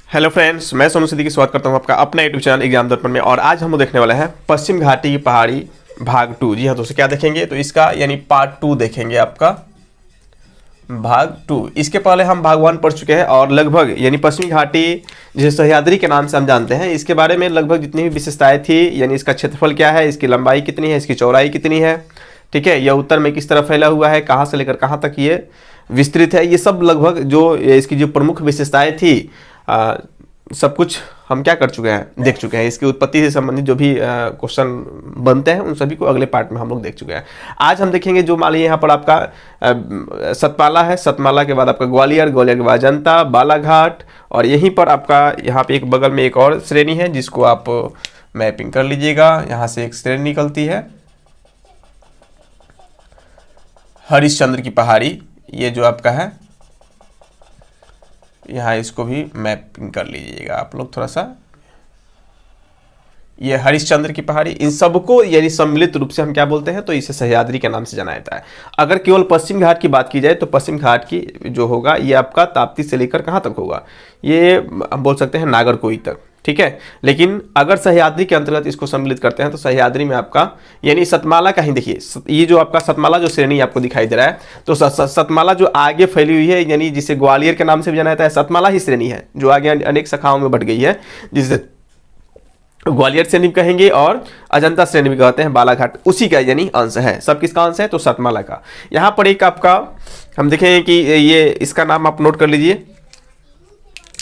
Hello friends, मैं सोनू सिद्दीकी स्वागत करता हूं आपका अपना यूट्यूब चैनल एग्जाम दर्पण में। और आज हम लोग देखने वाले हैं पश्चिम घाटी की पहाड़ी भाग 2। जी हाँ दोस्तों, क्या देखेंगे तो इसका यानी पार्ट 2 देखेंगे, आपका भाग 2। इसके पहले हम भाग 1 पढ़ चुके हैं और लगभग यानी पश्चिमी घाटी जिसे सह्याद्री के नाम से हम जानते हैं, इसके बारे में लगभग जितनी भी विशेषताएं थी, यानी इसका क्षेत्रफल क्या है, इसकी लंबाई कितनी है, इसकी चौड़ाई कितनी है, ठीक है, यह उत्तर में किस तरह फैला हुआ है, कहाँ से लेकर कहाँ तक ये विस्तृत है, ये सब लगभग जो इसकी जो प्रमुख विशेषताएं थी सब कुछ हम क्या कर चुके हैं, देख चुके हैं। इसकी उत्पत्ति से संबंधित जो भी क्वेश्चन बनते हैं उन सभी को अगले पार्ट में हम लोग देख चुके हैं। आज हम देखेंगे जो मान लीजिए यहाँ पर आपका सतमाला है, सतमाला के बाद आपका ग्वालियर, ग्वालियर के बाद अजंता, बालाघाट, और यहीं पर आपका यहाँ पे एक बगल में एक और श्रेणी है जिसको आप मैपिंग कर लीजिएगा। यहाँ से एक श्रेणी निकलती है हरिश्चंद्र की पहाड़ी, ये जो आपका है, यहाँ इसको भी मैपिंग कर लीजिएगा आप लोग थोड़ा सा। ये हरिश्चंद्र की पहाड़ी, इन सबको यानी सम्मिलित रूप से हम क्या बोलते हैं, तो इसे सह्याद्री के नाम से जाना जाता है। अगर केवल पश्चिम घाट की बात की जाए तो पश्चिम घाट की जो होगा ये आपका ताप्ती से लेकर कहाँ तक होगा, ये हम बोल सकते हैं नागरकोई तक, ठीक है। लेकिन अगर सह्याद्री के अंतर्गत इसको सम्मिलित करते हैं तो सह्याद्री में आपका यानी सतमाला का ही देखिए, ये जो आपका सतमाला जो श्रेणी आपको दिखाई दे रहा है, तो सतमाला जो आगे फैली हुई है, यानी जिसे ग्वालियर के नाम से भी जाना जाता है, सतमाला ही श्रेणी है जो आगे अनेक शाखाओं में बढ़ गई है, जिसे ग्वालियर श्रेणी कहेंगे और अजंता श्रेणी भी कहते हैं। बालाघाट उसी का यानी अंश है। सब किसका अंश है, तो सतमाला का। यहाँ पर एक आपका हम देखेंगे कि ये इसका नाम आप नोट कर लीजिए,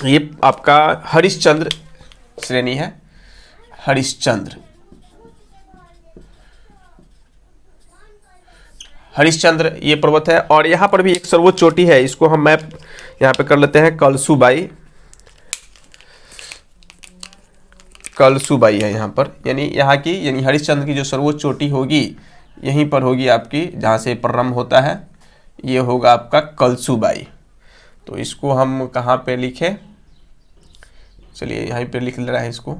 ये आपका हरिश्चंद्र श्रेणी है, हरिश्चंद्र। हरिश्चंद्र ये पर्वत है और यहाँ पर भी एक सर्वोच्च चोटी है, इसको हम मैप यहाँ पे कर लेते हैं, कलसूबाई। कलसूबाई है यहाँ पर, यानी यहाँ की यानी हरिश्चंद्र की जो सर्वोच्च चोटी होगी यहीं पर होगी आपकी, जहाँ से प्रारंभ होता है, ये होगा आपका कलसूबाई। तो इसको हम कहाँ पे लिखें, चलिए यहीं पे लिख ले रहा है, इसको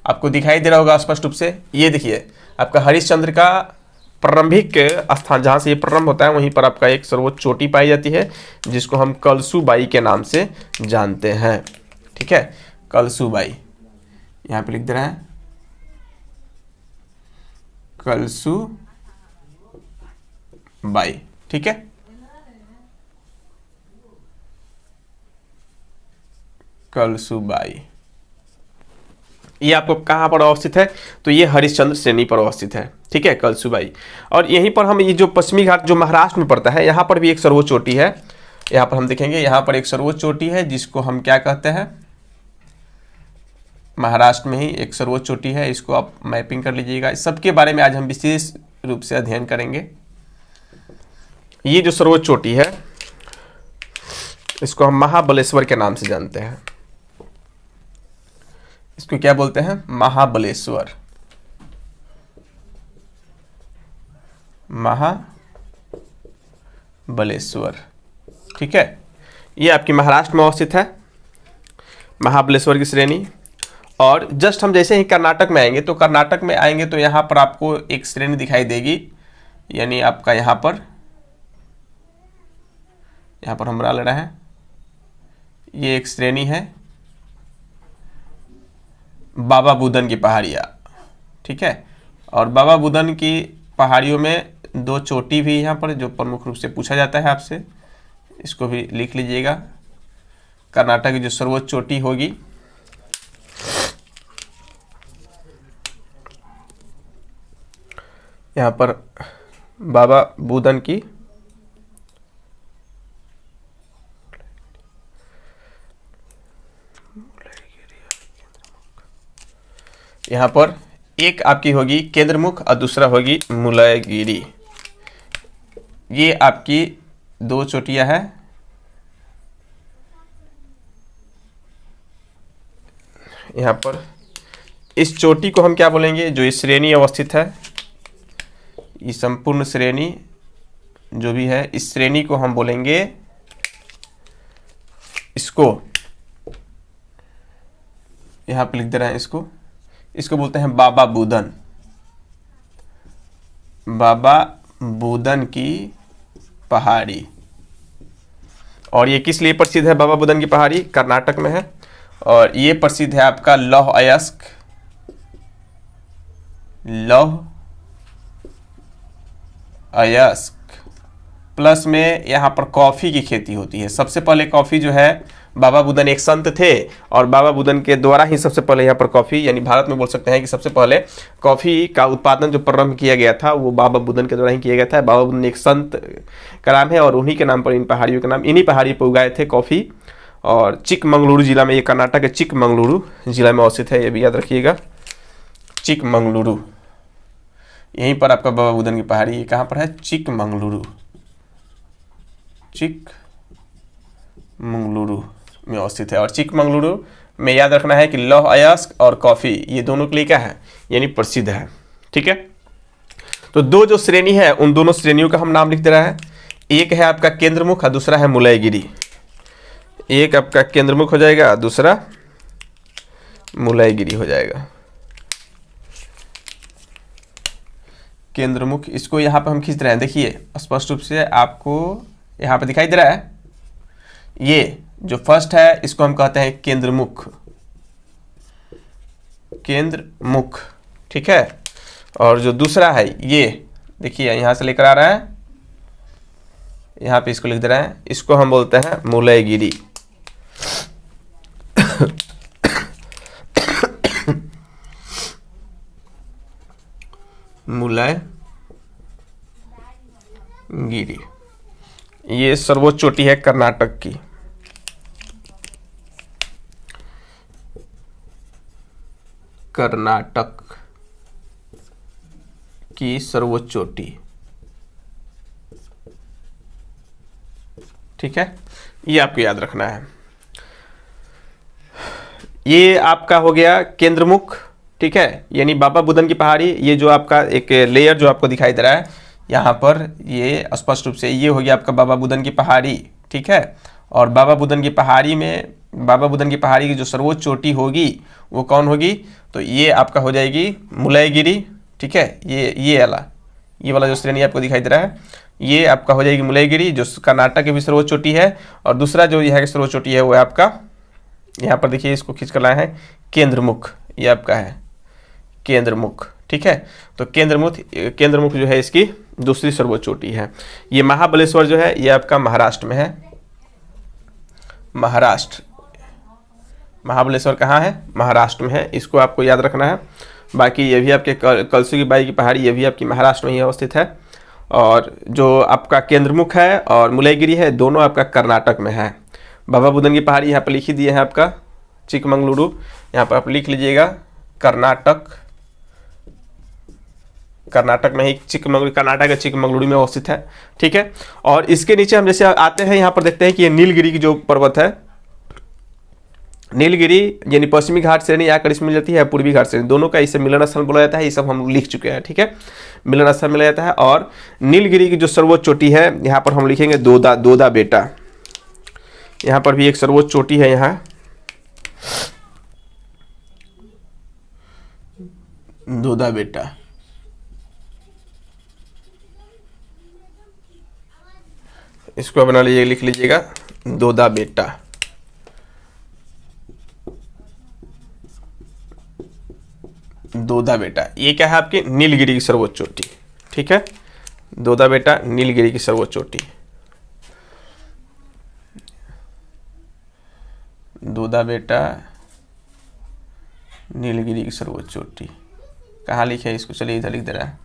आपको दिखाई दे रहा होगा स्पष्ट रूप से। ये देखिए आपका हरिश्चंद्र का प्रारंभिक स्थान जहाँ से ये प्रारंभ होता है वहीं पर आपका एक सर्वोच्च चोटी पाई जाती है जिसको हम कलसूबाई के नाम से जानते हैं, ठीक है। कलसूबाई यहाँ पे लिख दे रहे हैं, कलसूबाई, ठीक है। कलसूबाई ये आपको कहाँ पर अवस्थित है, तो ये हरिश्चंद्र श्रेणी पर अवस्थित है, ठीक है, कलसूबाई। और यहीं पर हम ये जो पश्चिमी घाट जो महाराष्ट्र में पड़ता है, यहाँ पर भी एक सर्वोच्च चोटी है। यहाँ पर हम देखेंगे, यहाँ पर एक सर्वोच्च चोटी है जिसको हम क्या कहते हैं, महाराष्ट्र में ही एक सर्वोच्च चोटी है, इसको आप मैपिंग कर लीजिएगा। इस सबके बारे में आज हम विशेष रूप से अध्ययन करेंगे। ये जो सर्वोच्च चोटी है इसको हम महाबलेश्वर के नाम से जानते हैं। इसको क्या बोलते हैं, महाबलेश्वर। महाबलेश्वर, ठीक है। ये आपकी महाराष्ट्र में अवस्थित है, महाबलेश्वर की श्रेणी। और जस्ट हम जैसे ही कर्नाटक में आएंगे, तो कर्नाटक में आएंगे तो यहाँ पर आपको एक श्रेणी दिखाई देगी, यानी आपका यहाँ पर हम बना ले रहे हैं, ये एक श्रेणी है बाबा बुदन की पहाड़ियाँ, ठीक है। और बाबा बुदन की पहाड़ियों में दो चोटी भी यहाँ पर जो प्रमुख रूप से पूछा जाता है आपसे, इसको भी लिख लीजिएगा। कर्नाटक की जो सर्वोच्च चोटी होगी, यहाँ पर बाबा बुदन की यहाँ पर एक आपकी होगी केंद्रमुख और दूसरा होगी मुलयगिरी। ये आपकी दो चोटियाँ हैं। यहाँ पर इस चोटी को हम क्या बोलेंगे, जो इस श्रेणी अवस्थित है, ये संपूर्ण श्रेणी जो भी है, इस श्रेणी को हम बोलेंगे, इसको यहाँ पे लिख दे रहे हैं, इसको बोलते हैं बाबा बुदन। बाबा बुदन की पहाड़ी। और ये किस लिए प्रसिद्ध है बाबा बुदन की पहाड़ी, कर्नाटक में है। और ये प्रसिद्ध है आपका लौह अयस्क, लौह अयस्क। प्लस में यहाँ पर कॉफ़ी की खेती होती है। सबसे पहले कॉफ़ी जो है, बाबा बुदन एक संत थे और बाबा बुदन के द्वारा ही सबसे पहले यहाँ पर कॉफ़ी, यानी भारत में बोल सकते हैं कि सबसे पहले कॉफ़ी का उत्पादन जो प्रारंभ किया गया था वो बाबा बुदन के द्वारा ही किया गया था। बाबा बुदन एक संत का नाम है और उन्हीं के नाम पर इन पहाड़ियों के नाम, इन्हीं पहाड़ी पर उगाए थे कॉफ़ी। और चिकमंगलुरु जिला में, ये कर्नाटक के चिकमंगलुरु जिला में अवस्थित है, ये भी याद रखिएगा, चिकमंगलुरु। यहीं पर आपका बाबा बुदन की पहाड़ी, ये कहाँ पर है, चिकमंगलुरु, चिकमंगलुरु में अवस्थित है। और चिकमंगलुरु में याद रखना है कि लौह अयस्क और कॉफ़ी ये दोनों के लिए क्या है, यानी प्रसिद्ध है। ठीक है, तो दो जो श्रेणी है उन दोनों श्रेणियों का हम नाम लिख दे रहा है। एक है आपका केंद्रमुख और दूसरा है मुलयगिरी। एक आपका केंद्रमुख हो जाएगा, दूसरा मुलयगिरी हो जाएगा। केंद्रमुख, इसको यहाँ पर हम खींच रहे हैं, देखिए स्पष्ट रूप से आपको यहाँ पे दिखाई दे रहा है। ये जो फर्स्ट है इसको हम कहते हैं केंद्रमुख, केंद्रमुख, ठीक है। और जो दूसरा है ये देखिए यहाँ से लेकर आ रहा है, यहाँ पे इसको लिख दे रहा है, इसको हम बोलते हैं मुलयगिरी। मुलयगिरी, ये सर्वोच्च चोटी है कर्नाटक की। कर्नाटक की सर्वोच्च चोटी, ठीक है, ये आपको याद रखना है। ये आपका हो गया केंद्रमुख, ठीक है, यानी बाबा बुदन की पहाड़ी। ये जो आपका एक लेयर जो आपको दिखाई दे रहा है यहाँ पर, ये स्पष्ट रूप से ये हो गया आपका बाबा बुदन की पहाड़ी, ठीक है। और बाबा बुदन की पहाड़ी में, बाबा बुदन की पहाड़ी की जो सर्वोच्च चोटी होगी वो कौन होगी, तो ये आपका हो जाएगी मुलयगिरी, ठीक है। ये वाला जो श्रेणी आपको दिखाई दे रहा है ये आपका हो जाएगी मुलयगिरी, जो कर्नाटक की भी सर्वोच्च चोटी है। और दूसरा जो यह सर्वोच्च चोटी है वो आपका, यहाँ पर देखिए इसको खींच कर लाया है, केंद्रमुख, ये आपका है केंद्रमुख, ठीक है। तो केंद्रमुख जो है इसकी दूसरी सर्वोच्च चोटी है। ये महाबलेश्वर जो है ये आपका महाराष्ट्र में है, महाराष्ट्र, महाबलेश्वर कहाँ है, महाराष्ट्र में है, इसको आपको याद रखना है। बाकी ये भी आपके कलसू की बाई की पहाड़ी, ये भी आपकी महाराष्ट्र में ही अवस्थित है। और जो आपका केंद्रमुख है और मुलयगिरी है दोनों आपका कर्नाटक में है। बाबा बुदन की पहाड़ी यहाँ पर लिखी दी है आपका चिकमंगलुरु, यहाँ पर आप लिख लीजिएगा कर्नाटक, कर्नाटक में ही चिकमंगलुरु, कर्नाटक के चिकमंगलुरु में अवस्थित है, ठीक है। और इसके नीचे हम जैसे आते हैं यहाँ पर देखते हैं कि ये नीलगिरी की जो पर्वत है, नीलगिरी यानी पश्चिमी घाट श्रेणी आकर इसमें मिल जाती है, पूर्वी घाट श्रेणी, दोनों का इसे मिलन स्थल बोला जाता है। ये सब हम लिख चुके हैं, ठीक है, मिलन स्थल मिला जाता है। और नीलगिरी की जो सर्वोच्च चोटी है यहाँ पर हम लिखेंगे दोदा बेटा, यहाँ पर भी एक सर्वोच्च चोटी है, यहाँ दोदा बेटा, इसको बना लीजिए, लिख लीजिएगा दोदा बेटा, दोदा बेटा। ये क्या है आपकी नीलगिरी की सर्वोच्च चोटी, ठीक है, दोदा बेटा नीलगिरी की सर्वोच्च चोटी, दोदा बेटा नीलगिरी की सर्वोच्च चोटी। कहाँ लिखे है इसको, चलिए इधर लिख दे रहा है,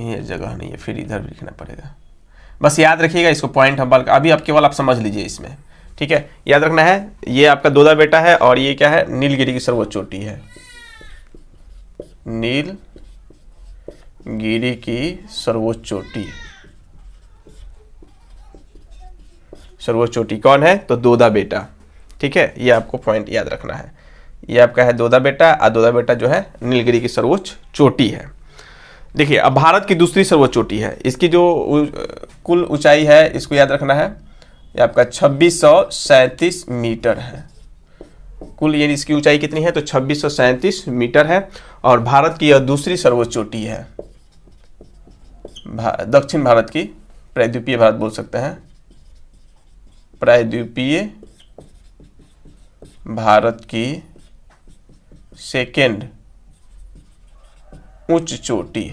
ये जगह नहीं है, फिर इधर भी लिखना पड़ेगा। बस याद रखिएगा इसको, पॉइंट हम अभी आप केवल आप समझ लीजिए इसमें, ठीक है, याद रखना है। ये आपका दोदा बेटा है और ये क्या है, नीलगिरी की सर्वोच्च चोटी है, नीलगिरी की सर्वोच्च चोटी, सर्वोच्च चोटी कौन है, तो दोदा बेटा, ठीक है, ये आपको पॉइंट याद रखना है। ये आपका है दोदा बेटा, और दोदा बेटा जो है नीलगिरी की सर्वोच्च चोटी है। देखिए अब भारत की दूसरी सर्वोच्च चोटी है, इसकी जो कुल ऊंचाई है इसको याद रखना है, ये आपका 2637 मीटर है कुल, यानी इसकी ऊंचाई कितनी है, तो 2637 मीटर है। और भारत की यह दूसरी सर्वोच्च चोटी है, दक्षिण भारत की, प्रायद्वीपीय भारत बोल सकते हैं, प्रायद्वीपीय भारत की सेकेंड उच्च चोटी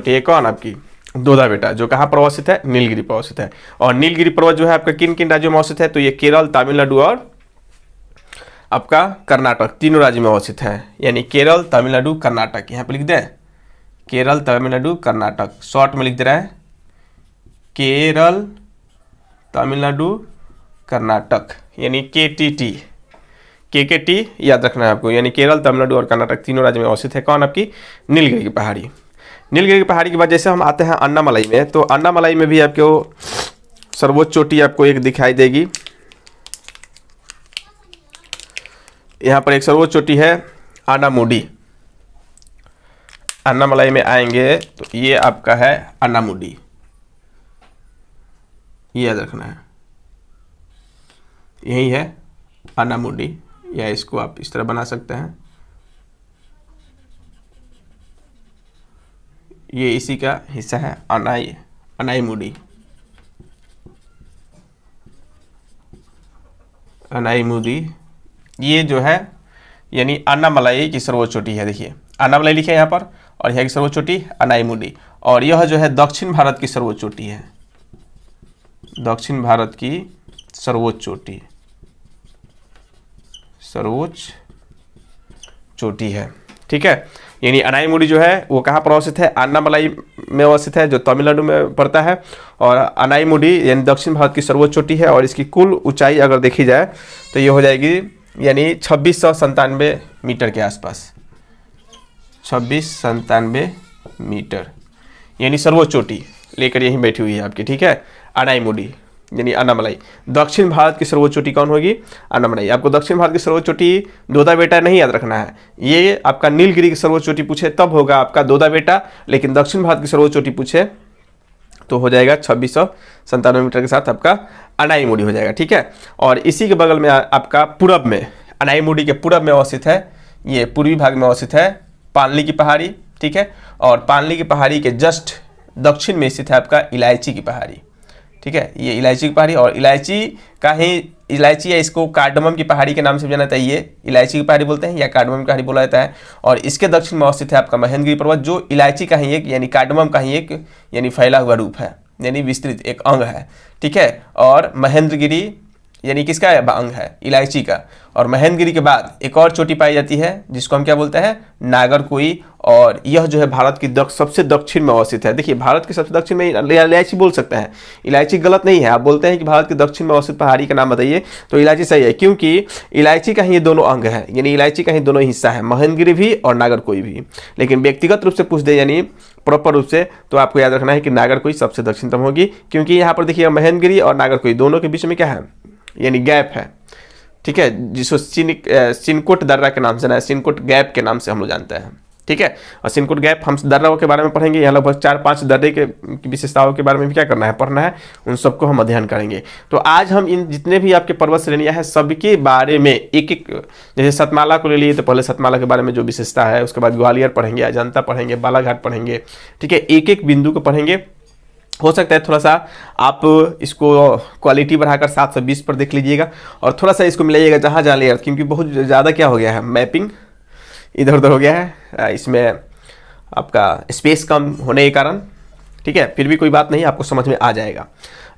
है कौन? आपकी दोदा बेटा, जो कहाँ पर अवस्थित है? नीलगिरी पर अवस्थित है। और नीलगिरी पर्वत जो है आपका किन किन राज्यों में अवस्थित है? तो ये केरल, तमिलनाडु और आपका कर्नाटक, तीनों राज्य में अवस्थित है। यानी केरल, तमिलनाडु, कर्नाटक। यहाँ पे लिख दें केरल, तमिलनाडु, कर्नाटक, शॉर्ट में लिख दे रहा है केरल, तमिलनाडु, कर्नाटक, यानी KTT, KKT याद रखना है आपको। यानी केरल, तमिलनाडु और कर्नाटक तीनों राज्य में अवस्थित है कौन? आपकी नीलगिरी की पहाड़ी। नीलगिरी की पहाड़ी के बाद जैसे हम आते हैं अन्नामलाई में, तो अन्नामलाई में भी आपको सर्वोच्च चोटी आपको एक दिखाई देगी। यहाँ पर एक सर्वोच्च चोटी है अन्नामुडी। अन्नामलाई में आएंगे तो ये आपका है अन्नामुडी, ये याद रखना है, यही है अन्नामुडी, या इसको आप इस तरह बना सकते हैं, ये इसी का हिस्सा है अनाईमुडी। अनाईमुडी ये जो है यानी अन्नामलाई की सर्वोच्च चोटी है। देखिए अन्नामलाई लिखे यहाँ पर, और यहाँ की सर्वोच्च चोटी अनाईमुडी। और यह जो है दक्षिण भारत की सर्वोच्च चोटी है, दक्षिण भारत की सर्वोच्च चोटी, सर्वोच्च चोटी है। ठीक है, यानी अनाईमुडी जो है वो कहाँ पर अवस्थित है? अन्नामलाई में अवस्थित है, जो तमिलनाडु में पड़ता है। और अनाईमुडी यानी दक्षिण भारत की सर्वोच्च चोटी है, और इसकी कुल ऊंचाई अगर देखी जाए तो ये हो जाएगी यानी 2697 मीटर के आसपास, 2697 मीटर, यानी सर्वोच्च चोटी लेकर यहीं बैठी हुई है आपकी। ठीक है, अनाईमुडी यानी अन्नामलाई। दक्षिण भारत की सर्वोच्च चोटी कौन होगी? अन्नामलाई। आपको दक्षिण भारत की सर्वोच्च चोटी दोदा बेटा नहीं याद रखना है, ये आपका नीलगिरी की सर्वोच्च चोटी पूछे तब होगा आपका दोदा बेटा, लेकिन दक्षिण भारत की सर्वोच्च चोटी पूछे तो हो जाएगा 2697 मीटर के साथ आपका अनाईमुडी हो जाएगा। ठीक है, और इसी के बगल में आपका पूरब में, अनाईमुडी के पूरब में अवस्थित है, ये पूर्वी भाग में अवस्थित है पालनी की पहाड़ी। ठीक है, और पालनी की पहाड़ी के जस्ट दक्षिण में स्थित है आपका इलायची की पहाड़ी। ठीक है, ये इलायची की पहाड़ी, और इलायची का ही इलायची या इसको कार्डमम की पहाड़ी के नाम से जाना जाता है। ये इलायची की पहाड़ी बोलते हैं या कार्डमम की पहाड़ी बोला जाता है। और इसके दक्षिण में अवस्थित है आपका महेंद्रगिरी पर्वत, जो इलायची का ही एक यानी कार्डमम का ही एक यानी फैला हुआ रूप है, यानी विस्तृत एक अंग है। ठीक है, और महेंद्रगिरी यानी किसका अंग है? इलायची का। और महेंद्रगिरी के बाद एक और चोटी पाई जाती है जिसको हम क्या बोलते हैं? नागरकोई। और यह जो है भारत की सबसे दक्षिण में अवस्थित है। देखिए भारत के सबसे दक्षिण में इलायची बोल सकते हैं, इलायची गलत नहीं है। आप बोलते हैं कि भारत के दक्षिण में अवस्थित पहाड़ी का नाम बताइए तो इलायची सही है, क्योंकि इलायची का ही ये दोनों अंग है, यानी इलायची का ही दोनों हिस्सा है, महेंद्रगिरी भी और नागरकोई भी। लेकिन व्यक्तिगत रूप से पूछ दे यानी प्रॉपर रूप से, तो आपको याद रखना है कि नागरकोई सबसे दक्षिणतम होगी, क्योंकि यहाँ पर देखिए महेंद्रगिरी और नागरकोई दोनों के बीच में क्या है? यानी गैप है। ठीक है, जिसको चिनकोट दर्रा के नाम से ना, चिनकोट गैप के नाम से हम लोग जानते हैं। ठीक है, और चिनकोट गैप हम दर्राओं के बारे में पढ़ेंगे, यहाँ लगभग 4-5 दर्रे के विशेषताओं के बारे में भी क्या करना है? पढ़ना है, उन सबको हम अध्ययन करेंगे। तो आज हम इन जितने भी आपके पर्वत श्रेणियाँ हैं सबके बारे में एक एक, जैसे सतमाला को ले लिए तो पहले सतमाला के बारे में जो विशेषता है, उसके बाद ग्वालियर पढ़ेंगे, अजंता पढ़ेंगे, बालाघाट पढ़ेंगे। ठीक है, एक एक बिंदु को पढ़ेंगे। हो सकता है थोड़ा सा आप इसको क्वालिटी बढ़ाकर 720 पर देख लीजिएगा, और थोड़ा सा इसको मिलाइएगा जहाँ जहाँ लेयर, क्योंकि बहुत ज़्यादा क्या हो गया है, मैपिंग इधर उधर हो गया है, इसमें आपका स्पेस कम होने के कारण। ठीक है, फिर भी कोई बात नहीं, आपको समझ में आ जाएगा।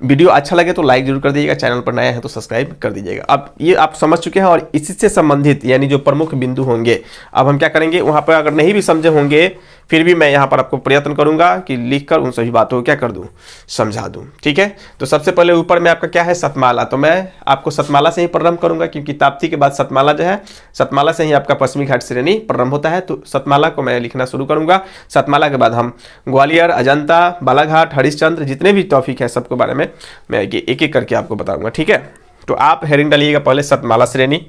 वीडियो अच्छा लगे तो लाइक जरूर कर दीजिएगा, चैनल पर नया है तो सब्सक्राइब कर दीजिएगा। अब ये आप समझ चुके हैं, और इसी से संबंधित यानी जो प्रमुख बिंदु होंगे, अब हम क्या करेंगे, वहाँ पर अगर नहीं भी समझे होंगे फिर भी मैं यहाँ पर आपको प्रयत्न करूँगा कि लिखकर उन सभी बातों को क्या कर दूँ, समझा दूँ। ठीक है, तो सबसे पहले ऊपर में आपका क्या है? सतमाला। तो मैं आपको सतमाला से ही प्रारंभ करूँगा, क्योंकि ताप्ती के बाद सतमाला जो है, सतमाला से ही आपका पश्चिमी घाट श्रेणी प्रारंभ होता है। तो सतमाला को मैं लिखना शुरू करूँगा। सतमाला के बाद हम ग्वालियर, अजंता, बालाघाट, हरिश्चंद्र, जितने भी टॉपिक है सबके बारे में मैं एक एक करके आपको बताऊँगा। ठीक है, तो आप हेडिंग डालिएगा पहले सतमाला श्रेणी।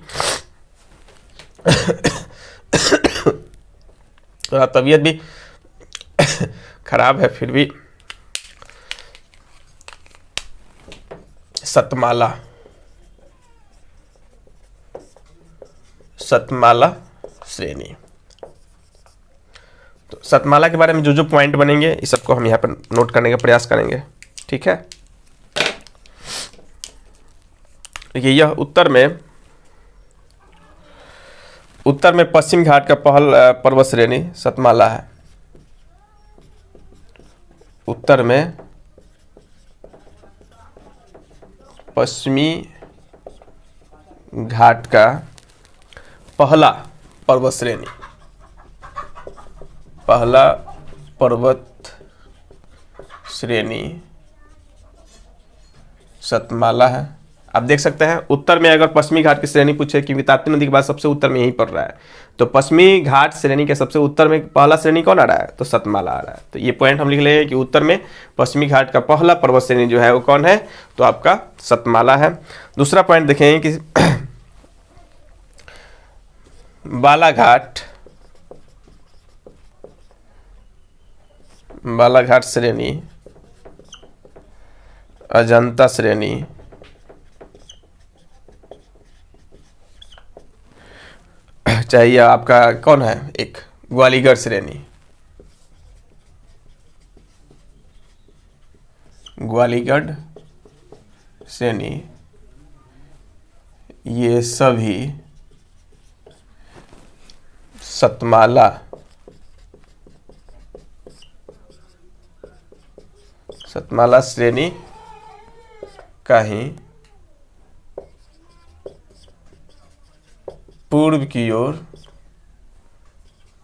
तबीयत भी खराब है, फिर भी सतमाला, सतमाला श्रेणी। तो सतमाला के बारे में जो जो पॉइंट बनेंगे इस सबको हम यहाँ पर नोट करने का प्रयास करेंगे। ठीक है, देखिए यह उत्तर में पश्चिम घाट का पहल पर्वत श्रेणी सतमाला है। उत्तर में पश्चिमी घाट का पहला पर्वत श्रेणी सतमाला है। आप देख सकते हैं उत्तर में अगर पश्चिमी घाट की श्रेणी पूछे, क्योंकि ताप्ती नदी के बाद सबसे उत्तर में यही पड़ रहा है, तो पश्चिमी घाट श्रेणी के सबसे उत्तर में पहला श्रेणी कौन आ रहा है, तो सतमाला आ रहा है। तो ये पॉइंट हम लिख लेंगे कि उत्तर में पश्चिमी घाट का पहला पर्वत श्रेणी जो है वो कौन है, तो आपका सतमाला है। दूसरा पॉइंट देखेंगे कि बालाघाट श्रेणी अजंता श्रेणी चाहिए आपका कौन है, एक ग्वालियर श्रेणी, ये सभी सतमाला श्रेणी का ही पूर्व की ओर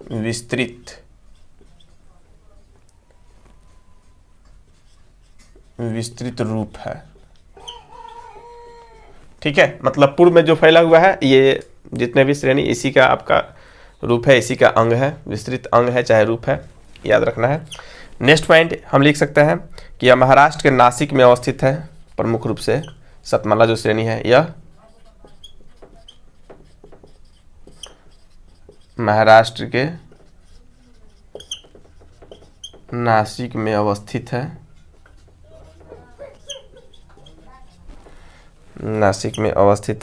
विस्तृत रूप है। ठीक है, मतलब पूर्व में जो फैला हुआ है ये जितने भी श्रेणी इसी का आपका रूप है, इसी का अंग है, विस्तृत अंग है चाहे रूप है, याद रखना है। नेक्स्ट पॉइंट हम लिख सकते हैं कि यह महाराष्ट्र के नासिक में अवस्थित है। प्रमुख रूप से सतमाला जो श्रेणी है यह महाराष्ट्र के नासिक में अवस्थित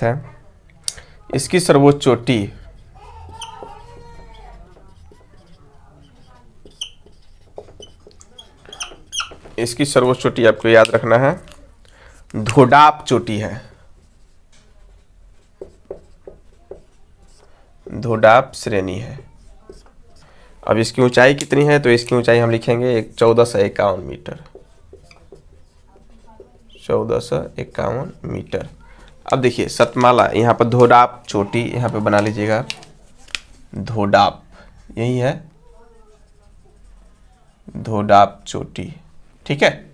है। इसकी सर्वोच्च चोटी आपको याद रखना है धोडाप चोटी है, धोडाप श्रेणी है। अब इसकी ऊंचाई कितनी है, तो इसकी ऊंचाई हम लिखेंगे 1451 मीटर, 1451 मीटर। अब देखिए सतमाला, यहाँ पर धोडाप चोटी यहाँ पे बना लीजिएगा, धोडाप यही है, धोडाप चोटी। ठीक है,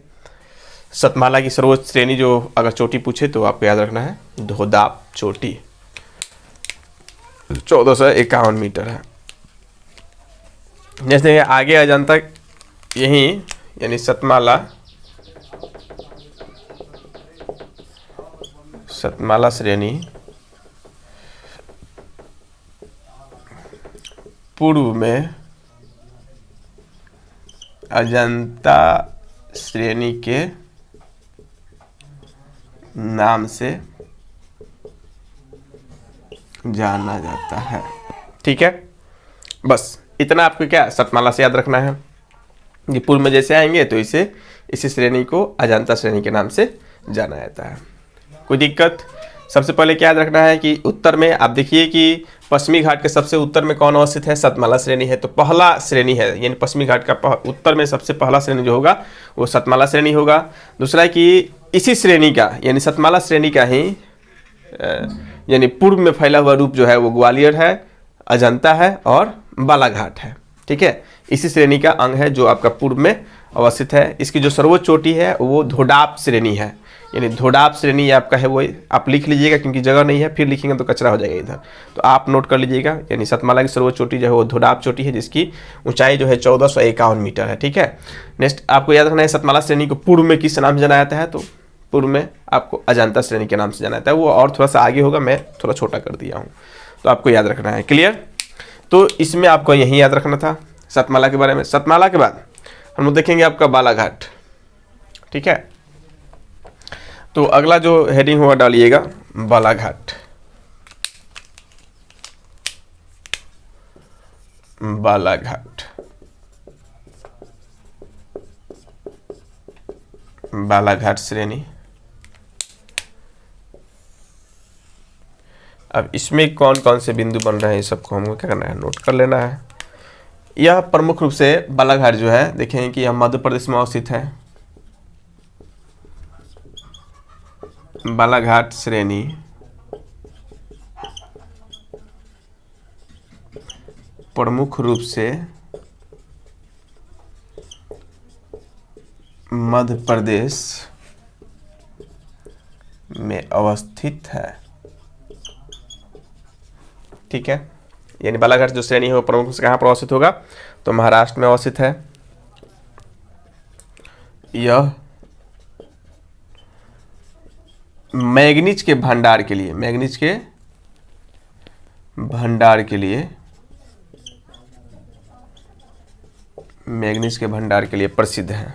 सतमाला की सर्वोच्च श्रेणी जो अगर चोटी पूछे तो आपको याद रखना है धोडाप चोटी, 1451 मीटर है। जैसे आगे अजंता यही यानी सतमाला श्रेणी पूर्व में अजंता श्रेणी के नाम से जाना जाता है। ठीक है, बस इतना आपको क्या सतमाला से याद रखना है। ये पूर्व में जैसे आएंगे तो इसी श्रेणी को अजंता श्रेणी के नाम से जाना जाता है। कोई दिक्कत? सबसे पहले क्या याद रखना है कि उत्तर में आप देखिए कि पश्चिमी घाट के सबसे उत्तर में कौन अवस्थित है, सतमाला श्रेणी है, तो पहला श्रेणी है, यानी पश्चिमी घाट का उत्तर में सबसे पहला श्रेणी जो होगा वो सतमाला श्रेणी होगा। दूसरा है कि इसी श्रेणी का यानी सतमाला श्रेणी का ही यानी पूर्व में फैला हुआ रूप जो है वो ग्वालियर है, अजंता है और बालाघाट है। ठीक है, इसी श्रेणी का अंग है जो आपका पूर्व में अवस्थित है। इसकी जो सर्वोच्च चोटी है वो धोडाप श्रेणी है, यानी धोडाप श्रेणी आपका है, वो आप लिख लीजिएगा क्योंकि जगह नहीं है, फिर लिखेंगे तो कचरा हो जाएगा इधर, तो आप नोट कर लीजिएगा। यानी सतमाला की सर्वोच्च चोटी जो है वो धोडाप चोटी है, जिसकी ऊंचाई जो है 1451 मीटर है। ठीक है, नेक्स्ट आपको याद रखना है सतमाला श्रेणी को पूर्व में किस नाम से जाना जाता है, तो पूर्व में आपको अजंता श्रेणी के नाम से जाना जाता है। वो और थोड़ा सा आगे होगा, मैं थोड़ा छोटा कर दिया हूँ, तो आपको याद रखना है। क्लियर? तो इसमें आपको यही याद रखना था सतमाला के बारे में। सतमाला के बाद हम लोग देखेंगे आपका बालाघाट। ठीक है, तो अगला जो हेडिंग हुआ डालिएगा बालाघाट। बालाघाट, बालाघाट श्रेणी अब इसमें कौन कौन से बिंदु बन रहे हैं, ये सबको हमको क्या करना है, नोट कर लेना है। यह प्रमुख रूप से बालाघाट जो है, देखें कि यह मध्य प्रदेश में अवस्थित है। बालाघाट श्रेणी प्रमुख रूप से मध्य प्रदेश में अवस्थित है। ठीक है, यानी बालाघाट जो श्रेणी है वो प्रमुख रूप से कहाँ पर अवस्थित होगा, तो महाराष्ट्र में अवस्थित है। यह मैग्नीज के भंडार के लिए, मैग्नीज के भंडार के लिए, मैग्नीज के भंडार के लिए प्रसिद्ध है।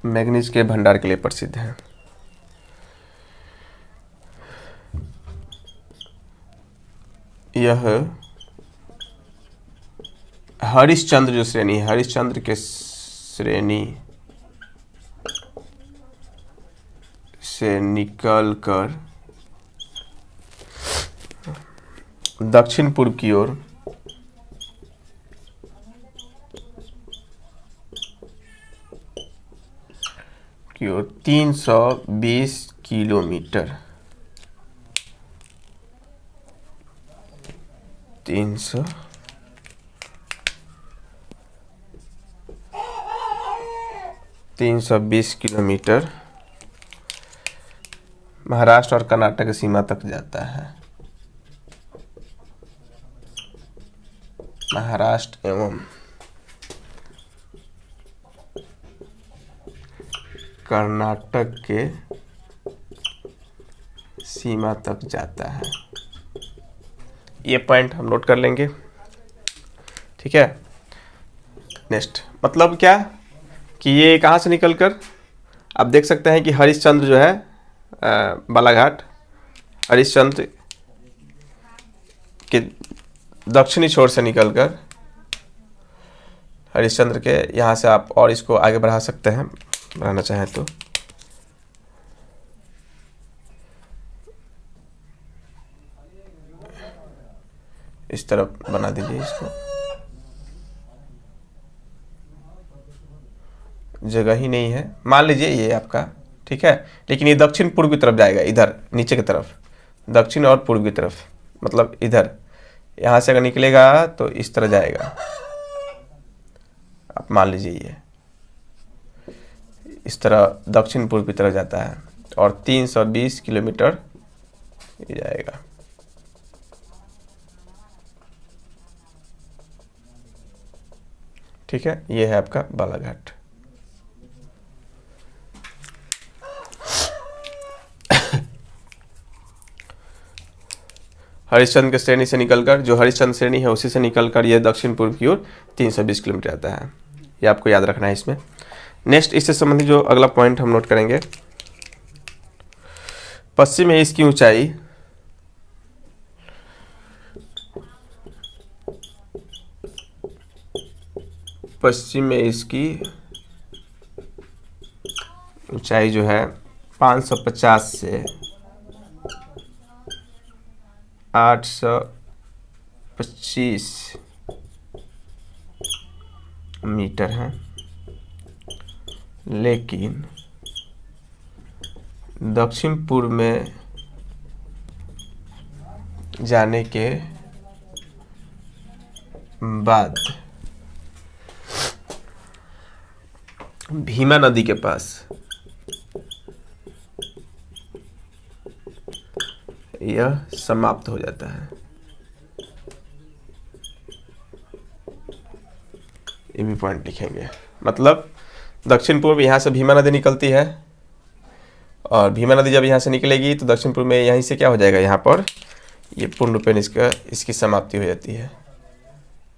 मैग्नीज के भंडार के लिए प्रसिद्ध है। यह हरिश्चंद्र जो श्रेणी है, हरिश्चंद्र के श्रेणी से निकलकर दक्षिण पूर्व की ओर की ओर 320 किलोमीटर 320 किलोमीटर महाराष्ट्र और कर्नाटक की सीमा तक जाता है। महाराष्ट्र एवं कर्नाटक के सीमा तक जाता है। ये पॉइंट हम नोट कर लेंगे। ठीक है, नेक्स्ट मतलब क्या कि ये कहाँ से निकलकर, आप देख सकते हैं कि हरिश्चंद्र जो है बालाघाट हरिश्चंद्र के दक्षिणी छोर से निकलकर हरिश्चंद्र के यहाँ से आप और इसको आगे बढ़ा सकते हैं, बढ़ाना चाहें तो। इस तरफ बना दीजिए इसको, जगह ही नहीं है मान लीजिए ये आपका। ठीक है, लेकिन ये दक्षिण पूर्व की तरफ जाएगा, इधर नीचे की तरफ, दक्षिण और पूर्व की तरफ, मतलब इधर यहाँ से अगर निकलेगा तो इस तरह जाएगा। आप मान लीजिए ये इस तरह दक्षिण पूर्व की तरफ जाता है और 320 किलोमीटर ये जाएगा। ठीक है, ये है आपका बालाघाट। हरिश्चंद्र के श्रेणी से निकलकर, जो हरिश्चंद्र श्रेणी है उसी से निकलकर ये दक्षिण पूर्व की ओर 320 किलोमीटर आता है। ये आपको याद रखना है इसमें। नेक्स्ट इससे संबंधित जो अगला पॉइंट हम नोट करेंगे, पश्चिम में इसकी ऊंचाई जो है 550 से 825 मीटर है, लेकिन दक्षिण पूर्व में जाने के बाद भीमा नदी के पास यह समाप्त हो जाता है। ये भी पॉइंट लिखेंगे, मतलब दक्षिण पूर्व यहाँ से भीमा नदी निकलती है और भीमा नदी जब यहाँ से निकलेगी तो दक्षिण पूर्व में यहीं से क्या हो जाएगा, यहाँ पर ये पूर्ण रूपेण इसकी समाप्ति हो जाती है।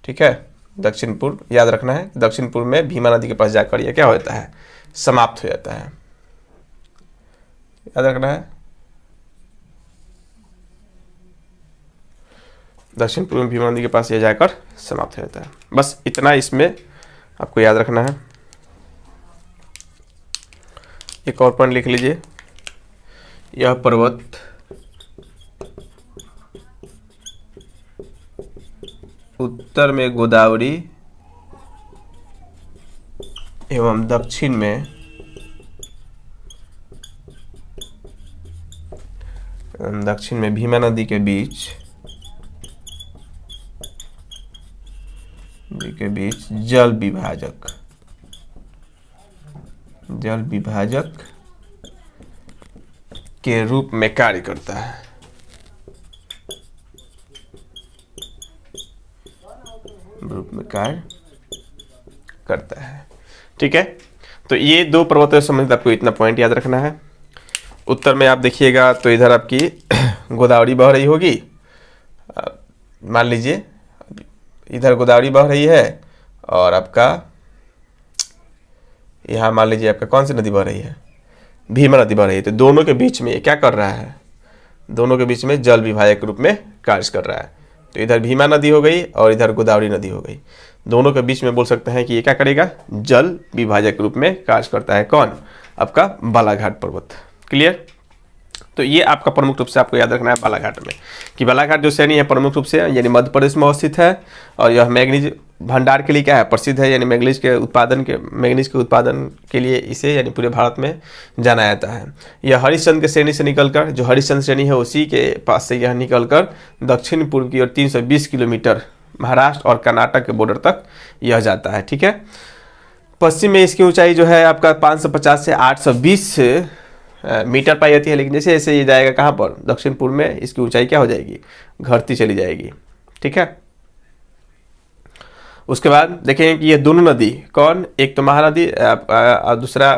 ठीक है, दक्षिण पूर्व याद रखना है, दक्षिण पूर्व में भीमा नदी के पास जाकर यह क्या हो जाता है, समाप्त हो जाता है। याद रखना है, दक्षिण पूर्व में भीमा नदी के पास यह जाकर समाप्त हो जाता है। बस इतना इसमें आपको याद रखना है। एक और पॉइंट लिख लीजिए, यह पर्वत उत्तर में गोदावरी एवं दक्षिण में भीमा नदी के बीच जल विभाजक के रूप में कार्य करता है। ठीक है, तो ये दो पर्वतों से संबंधित आपको इतना पॉइंट याद रखना है। उत्तर में आप देखिएगा तो इधर आपकी गोदावरी बह रही होगी, मान लीजिए इधर गोदावरी बह रही है और आपका यहाँ मान लीजिए आपका कौन सी नदी बह रही है, भीमा नदी बह रही है। तो दोनों के बीच में ये क्या कर रहा है, दोनों के बीच में जल विभाजक के रूप में कार्य कर रहा है। तो इधर भीमा नदी हो गई और इधर गोदावरी नदी हो गई, दोनों के बीच में बोल सकते हैं कि ये क्या करेगा, जल विभाजक के रूप में कार्य करता है। कौन, आपका बालाघाट पर्वत। क्लियर। तो ये आपका प्रमुख रूप से आपको याद रखना है बालाघाट में, कि बालाघाट जो श्रेणी है प्रमुख रूप से यानी मध्य प्रदेश में अवस्थित है और यह मैग्नीज भंडार के लिए क्या है, प्रसिद्ध है, यानी मैग्नीज के उत्पादन के लिए इसे यानी पूरे भारत में जाना जाता है। यह हरिश्चंद्र के श्रेणी से निकलकर, जो हरिश्चंद्र श्रेणी है उसी के पास से यह निकलकर दक्षिण पूर्व की ओर 320 किलोमीटर महाराष्ट्र और कर्नाटक के बॉर्डर तक यह जाता है। ठीक है। पश्चिम में इसकी ऊंचाई जो है आपका 550 से 820 मीटर पाई जाती है, लेकिन जैसे जैसे ये जाएगा कहाँ पर, दक्षिण पूर्व में, इसकी ऊंचाई क्या हो जाएगी, घटती चली जाएगी। ठीक है। उसके बाद देखेंगे कि ये दोनों नदी कौन, एक तो महानदी और दूसरा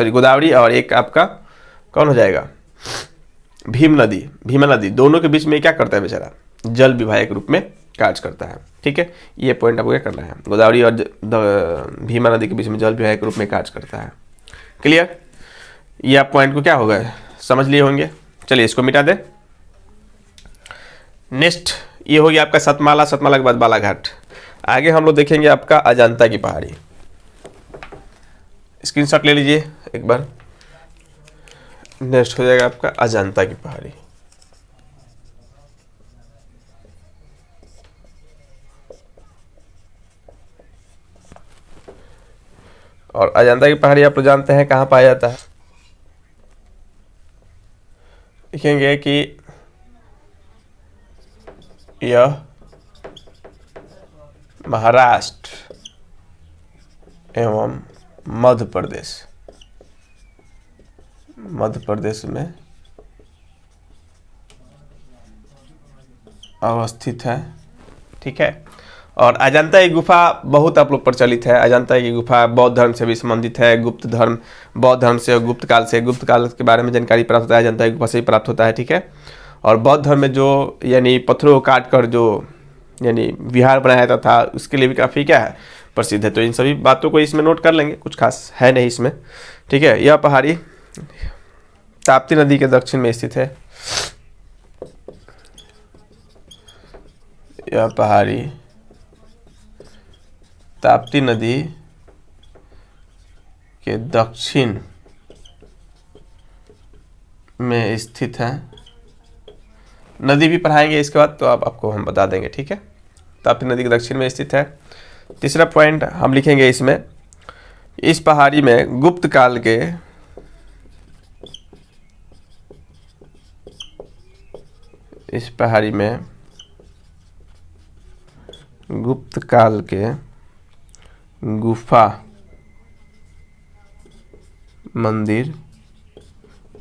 गोदावरी, और एक आपका कौन हो जाएगा, भीमा नदी, दोनों के बीच में क्या करता है बेचारा, जल विभाजक रूप में कार्य करता है। ठीक है, ये पॉइंट आपको क्या करना है, गोदावरी और भीमा नदी के बीच में जल विभाजक रूप में कार्य करता है। क्लियर। ये आप पॉइंट को क्या होगा समझ लिए होंगे। चलिए इसको मिटा दे। नेक्स्ट ये हो गया आपका सतमाला के बाद बालाघाट। आगे हम लोग देखेंगे आपका अजंता की पहाड़ी। स्क्रीनशॉट ले लीजिए एक बार। नेक्स्ट हो जाएगा आपका अजंता की पहाड़ी। और अजंता की पहाड़ी आप लोग जानते हैं कहाँ पाया जाता है। देखेंगे कि यह महाराष्ट्र एवं मध्य प्रदेश में अवस्थित है। ठीक है। और अजंता की गुफा बहुत आप लोग प्रचलित है। अजंता की गुफा बौद्ध धर्म से भी संबंधित है, बौद्ध धर्म से, गुप्त काल के बारे में जानकारी प्राप्त होता है, अजंता की गुफा से ही प्राप्त होता है। ठीक है। और बौद्ध धर्म में जो यानी पत्थरों को काट कर जो यानी विहार बनाया जाता था, उसके लिए भी काफ़ी क्या है, प्रसिद्ध है। तो इन सभी बातों को इसमें नोट कर लेंगे, कुछ खास है नहीं इसमें। ठीक है। यह पहाड़ी ताप्ती नदी के दक्षिण में स्थित है। यह पहाड़ी ताप्ती नदी के दक्षिण में स्थित है। नदी भी पढ़ाएंगे इसके बाद, तो आपको हम बता देंगे। ठीक है। ताप्ती नदी के दक्षिण में स्थित है। तीसरा पॉइंट हम लिखेंगे इसमें, इस पहाड़ी में गुप्त काल के गुफा मंदिर,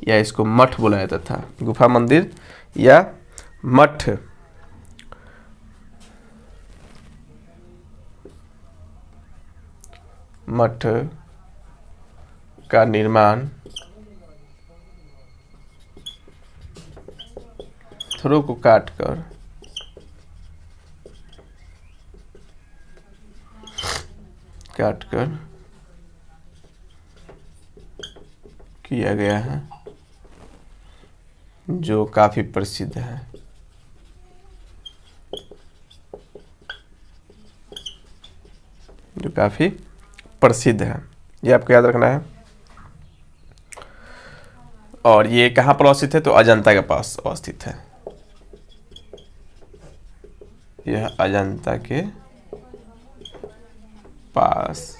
या इसको मठ बोला जाता था, गुफा मंदिर या मठ का निर्माण पत्थरों को काटकर किया गया है, जो काफी प्रसिद्ध है। ये आपको याद रखना है। और ये कहाँ पर अवस्थित है? तो अजंता के पास अवस्थित है। यह अजंता के पास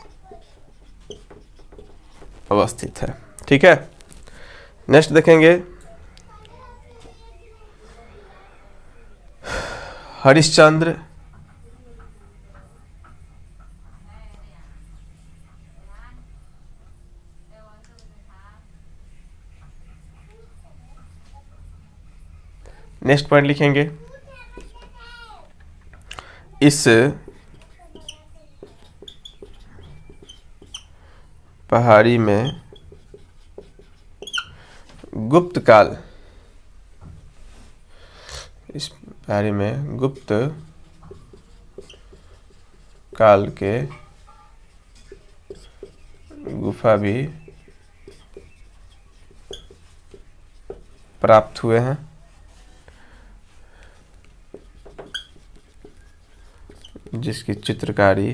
अवस्थित है। ठीक है, नेक्स्ट देखेंगे हरिश्चंद्र नेक्स्ट पॉइंट लिखेंगे, इस पहाड़ी में गुप्त काल, इस पहाड़ी में गुप्त काल के गुफा भी प्राप्त हुए हैं, जिसकी चित्रकारी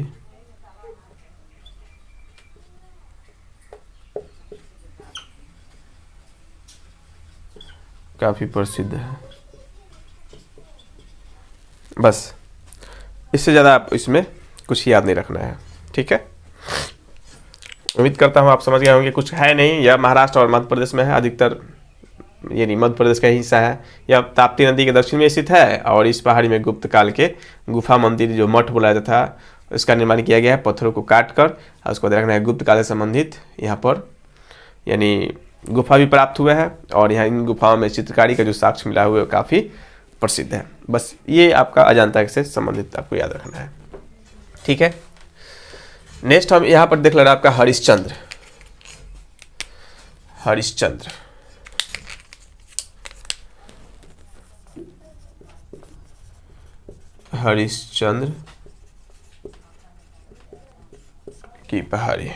काफी प्रसिद्ध है। बस, इससे ज़्यादा आप इसमें कुछ याद नहीं रखना है। ठीक है, उम्मीद करता हूँ आप समझ गए होंगे। कुछ है नहीं, यह महाराष्ट्र और मध्य प्रदेश में है अधिकतर, यानी मध्य प्रदेश का ही हिस्सा है। यह ताप्ती नदी के दक्षिण में स्थित है और इस पहाड़ी में गुप्त काल के गुफा मंदिर, जो मठ बुलाया जाता था, इसका निर्माण किया गया है पत्थरों को काट कर। और उसको देखना है गुप्त काल से संबंधित यहाँ पर यानी गुफा भी प्राप्त हुआ है, और यहाँ इन गुफाओं में चित्रकारी का जो साक्ष्य मिला हुआ है काफ़ी प्रसिद्ध है। बस ये आपका अजंता से संबंधित आपको याद रखना है। ठीक है, नेक्स्ट हम यहाँ पर देख ले रहे हैं आपका हरिश्चंद्र। हरिश्चंद्र हरिश्चंद्र की पहाड़ी।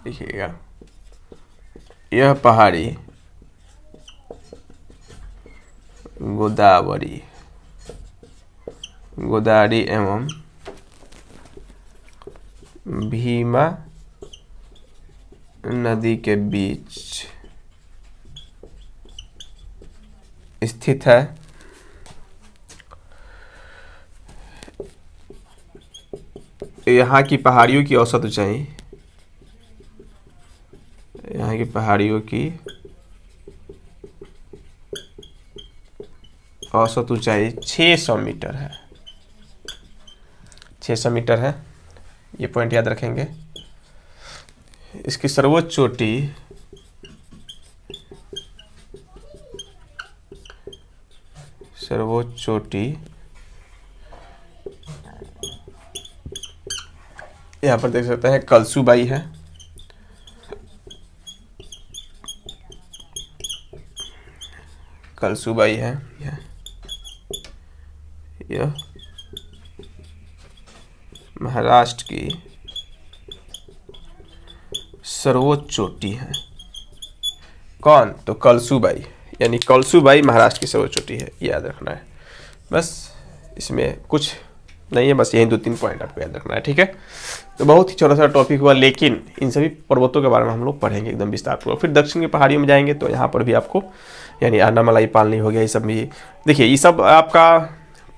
देखिएगा, यह पहाड़ी गोदावरी एवं भीमा नदी के बीच स्थित है। यहाँ की पहाड़ियों की औसत ऊंचाई, यहाँ की पहाड़ियों की औसत ऊंचाई 600 मीटर है। 600 मीटर है, ये पॉइंट याद रखेंगे। इसकी सर्वोच्च चोटी यहाँ पर देख सकते हैं कलसूबाई है। कलसूबाई है यह महाराष्ट्र की सर्वोच्च चोटी है। कौन? तो कलसूबाई, यानी कलसूबाई महाराष्ट्र की सर्वोच्च चोटी है, याद रखना है। बस इसमें कुछ नहीं है, बस यही 2-3 पॉइंट आपको याद रखना है। ठीक है, तो बहुत ही छोटा सा टॉपिक हुआ, लेकिन इन सभी पर्वतों के बारे में हम लोग पढ़ेंगे एकदम विस्तारपूर्वक। फिर दक्षिण की पहाड़ियों में जाएंगे तो यहाँ पर भी आपको, यानी अन्नामलाई पालनी हो गया, ये सब भी। देखिए, ये सब आपका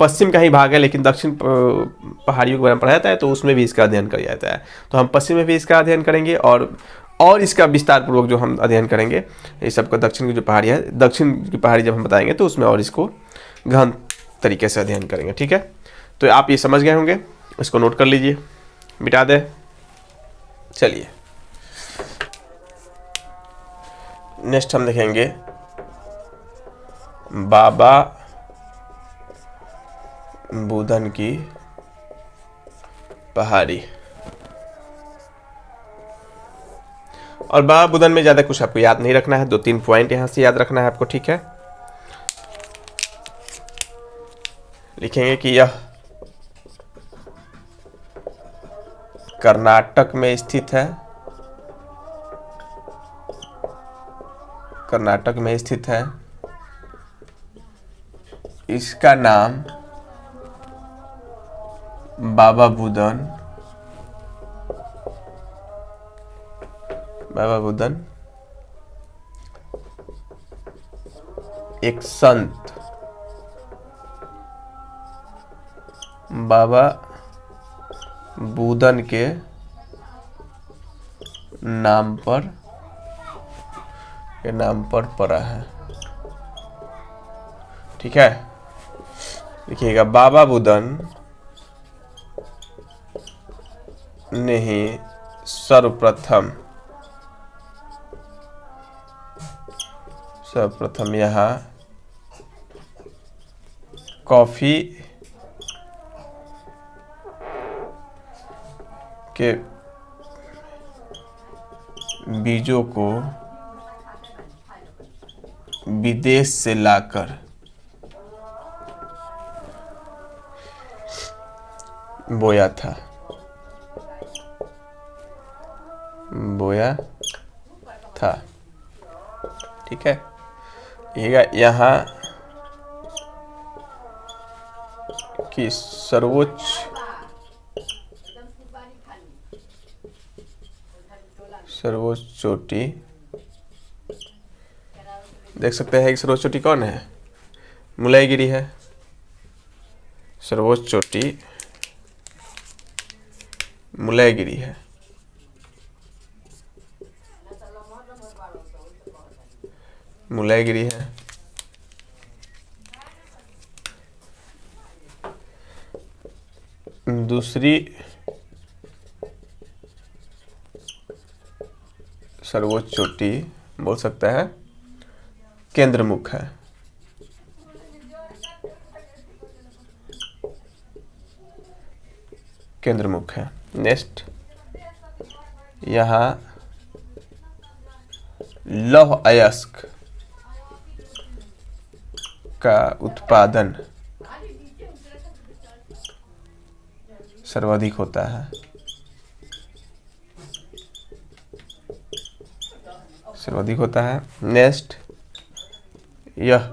पश्चिम का ही भाग है, लेकिन दक्षिण पहाड़ियों के बारे में पढ़ा जाता है तो उसमें भी इसका अध्ययन किया जाता है। तो हम पश्चिम में भी इसका अध्ययन करेंगे, और इसका विस्तार पूर्वक जो हम अध्ययन करेंगे ये सबका दक्षिण की जो पहाड़ी है, दक्षिण की पहाड़ी जब हम बताएंगे तो उसमें और इसको गहन तरीके से अध्ययन करेंगे। ठीक है, तो आप ये समझ गए होंगे, इसको नोट कर लीजिए, मिटा दे। चलिए नेक्स्ट हम देखेंगे बाबा बुदन की पहाड़ी। और बाबा बुदन में ज्यादा कुछ आपको याद नहीं रखना है, 2-3 पॉइंट यहां से याद रखना है आपको। ठीक है, लिखेंगे कि यह कर्नाटक में स्थित है। कर्नाटक में स्थित है। इसका नाम बाबा बुदन एक संत बाबा बुदन के नाम पर पड़ा है। ठीक है, देखिएगा, बाबा बुदन ने ही सर्वप्रथम यहाँ कॉफी के बीजों को विदेश से लाकर बोया था। ठीक है, यहाँ की सर्वोच्च चोटी देख सकते हैं कि सर्वोच्च चोटी कौन है? मुलैगिरी है। सर्वोच्च चोटी मुलैगिरी है। मुलैगिरी है। दूसरी सर्वोच्च चोटी बोल सकता है केंद्रमुख है। केंद्रमुख है। नेक्स्ट, यहाँ लौह अयस्क का उत्पादन सर्वाधिक होता है। नेक्स्ट, यह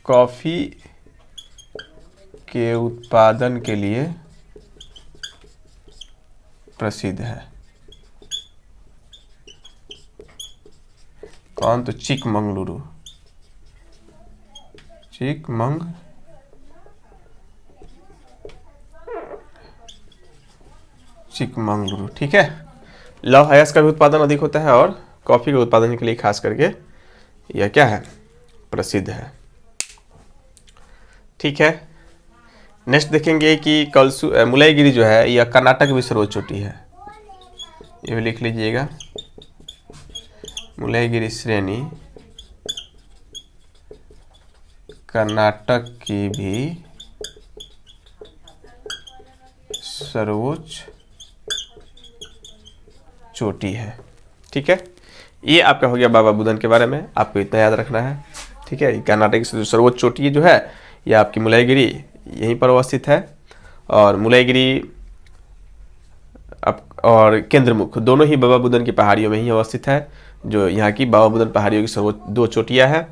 कॉफी के उत्पादन के लिए प्रसिद्ध है। कौन? तो चिकमंगलुरु। चिकमंगलुरु। ठीक है, लौह अयस्क का भी उत्पादन अधिक होता है और कॉफी के उत्पादन के लिए खास करके यह क्या है? प्रसिद्ध है। ठीक है, नेक्स्ट देखेंगे कि मुलैगिरी जो है यह कर्नाटक की भी सर्वोच्च चोटी है। ये भी लिख लीजिएगा, मुलैगिरी श्रेणी कर्नाटक की भी सर्वोच्च चोटी है। ठीक है, ये आपका हो गया बाबा बुदन के बारे में, आपको इतना याद रखना है। ठीक है, कर्नाटक की सर्वोच्च चोटी जो है यह आपकी मुलैगिरी यहीं पर अवस्थित है। और मुलैगिरी और केंद्रमुख दोनों ही बाबा बुदन की पहाड़ियों में ही अवस्थित है, जो यहाँ की बाबा बुदन पहाड़ियों की सर्वोच्च 2 चोटियाँ हैं।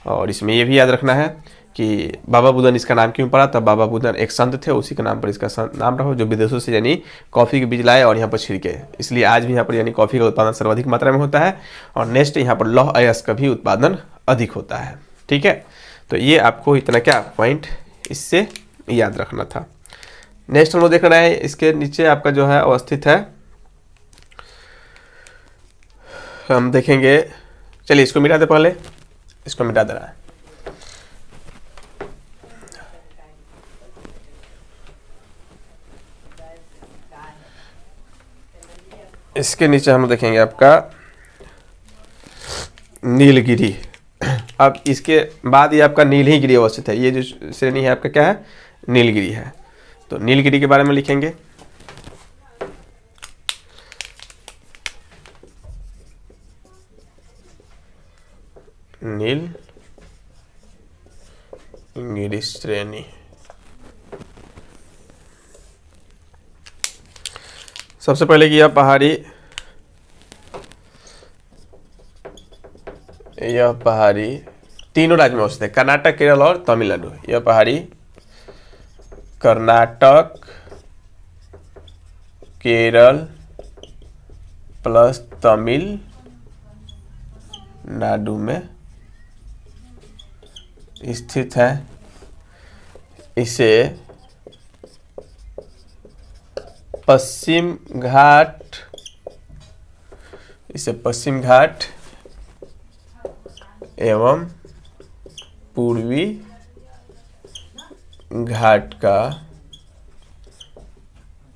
और इसमें यह भी याद रखना है कि बाबा बुदन इसका नाम क्यों पड़ा? तब बाबा बुदन एक संत थे, उसी के नाम पर इसका नाम रहा, जो विदेशों से यानी कॉफ़ी के बीज लाए और यहाँ पर छिड़के। इसलिए आज भी यहाँ पर यानी कॉफ़ी का उत्पादन सर्वाधिक मात्रा में होता है। और नेक्स्ट, यहाँ पर लौह अयस्क का भी उत्पादन अधिक होता है। ठीक है, तो ये आपको इतना क्या पॉइंट इससे याद रखना था। नेक्स्ट हम लोग देख रहे हैं, इसके नीचे आपका जो है अवस्थित है, हम देखेंगे। चलिए इसको मिटा दे, पहले इसको मिटा दे रहा है। इसके नीचे हम देखेंगे आपका नीलगिरी। अब इसके बाद ये आपका नीलगिरी अवस्थित है। ये जो श्रेणी है आपका क्या है? नीलगिरी है। तो नीलगिरी के बारे में लिखेंगे। नीलगिरी श्रेणी सबसे पहले कि यह पहाड़ी यह पहाड़ी तीनों राज्य में अवस्थित है, कर्नाटक, केरल और तमिलनाडु। यह पहाड़ी कर्नाटक, केरल प्लस तमिलनाडु में स्थित है। इसे पश्चिम घाट एवं पूर्वी घाट का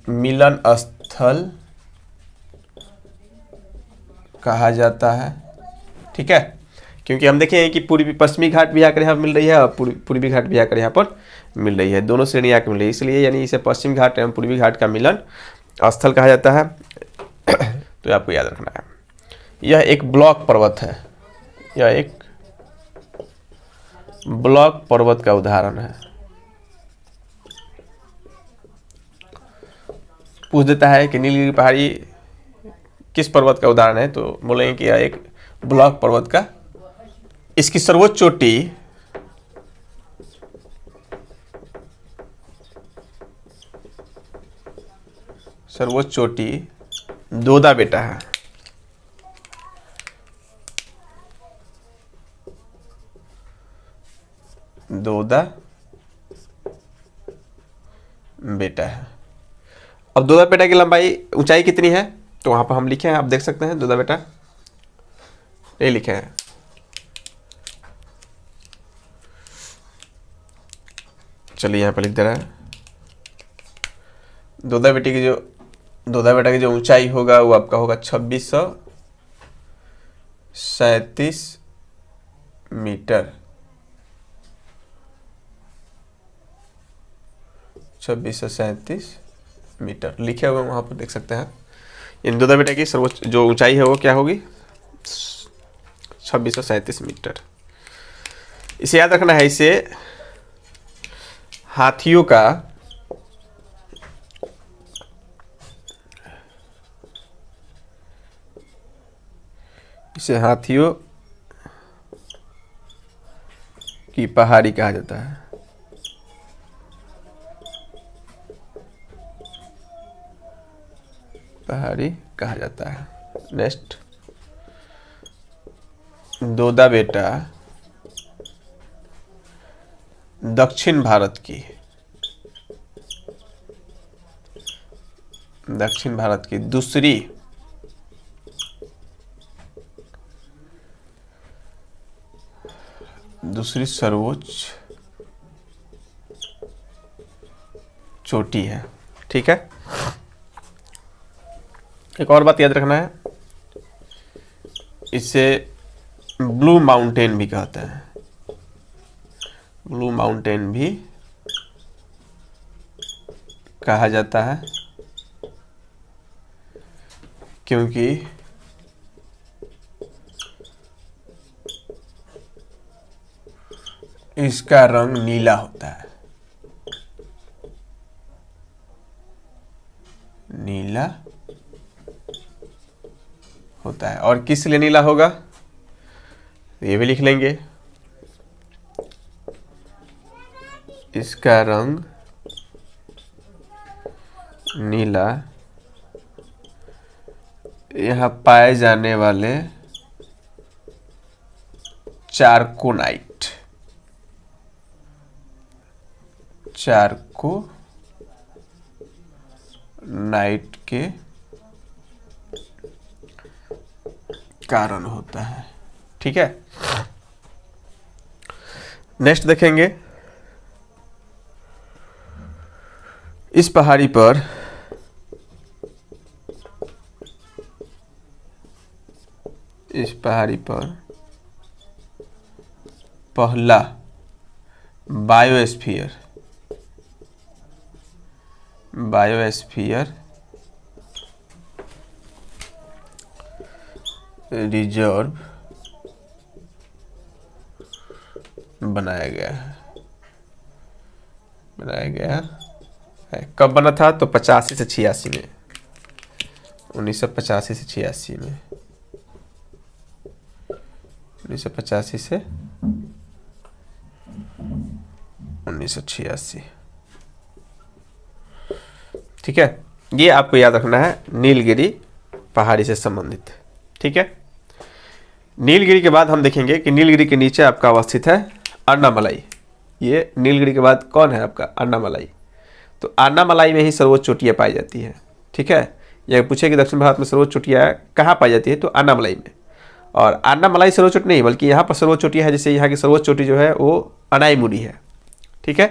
मिलन स्थल कहा जाता है। ठीक है, क्योंकि हम देखें कि पूर्वी पश्चिमी घाट भी आकर यहाँ मिल रही है और पूर्वी घाट भी आकर यहाँ पर मिल रही है, दोनों श्रेणी आकर मिल रही है, इसलिए यानी इसे पश्चिम घाट एवं पूर्वी घाट का मिलन स्थल कहा जाता है। तो आपको याद रखना है, यह एक ब्लॉक पर्वत है, यह एक ब्लॉक पर्वत का उदाहरण है। पूछ देता है कि नीलगिरी पहाड़ी किस पर्वत का उदाहरण है, तो बोलेंगे कि यह एक ब्लॉक पर्वत का, इसकी सर्वोच्च चोटी दोदा बेटा है। दोदा बेटा है। अब दोदा बेटा की लंबाई ऊंचाई कितनी है, तो वहां पर हम लिखे हैं, आप देख सकते हैं, दोदा बेटा ये लिखे हैं। चलिए यहाँ पर लिख दे रहा है, दोदा बेटा की जो ऊंचाई होगा वो आपका होगा 2637 मीटर। 2637 मीटर लिखे हुए वहां पर देख सकते हैं। इन दोदा बेटा की सर्वोच्च जो ऊंचाई है वो क्या होगी, 2637 मीटर। इसे याद रखना है। इसे हाथियों की पहाड़ी कहा जाता है। पहाड़ी कहा जाता है। नेक्स्ट, दोदा बेटा दक्षिण भारत की दूसरी सर्वोच्च चोटी है। ठीक है, एक और बात याद रखना है, इसे ब्लू माउंटेन भी कहते हैं। ब्लू माउंटेन भी कहा जाता है, क्योंकि इसका रंग नीला होता है। नीला होता है। और किस लिए नीला होगा ये भी लिख लेंगे। इसका रंग नीला यहाँ पाए जाने वाले चारकोनाइट के कारण होता है। ठीक है, नेक्स्ट देखेंगे, इस पहाड़ी पर पहला बायोस्फीयर रिजर्व बनाया गया है। कब बना था, तो 85 से 86 में, 1985 से 86 में 1985 से 1986। ठीक है, ये आपको याद रखना है नीलगिरी पहाड़ी से संबंधित। ठीक है, नीलगिरी के बाद हम देखेंगे कि नीलगिरी के नीचे आपका अवस्थित है अन्नामलाई। ये नीलगिरी के बाद कौन है आपका? अन्नामलाई। तो अन्नामलाई में ही सर्वोच्च चोटियाँ पाई जाती है। ठीक है, यह पूछे कि दक्षिण भारत में सर्वोच्च चोटियाँ कहाँ पाई जाती है, तो अन्नामलाई में। और अन्नामलाई सर्वोच्च चोटी नहीं, बल्कि यहाँ पर सर्वोच्च चोटी है, जैसे यहाँ की सर्वोच्च चोटी जो है वो अनाईमुदी है। ठीक है,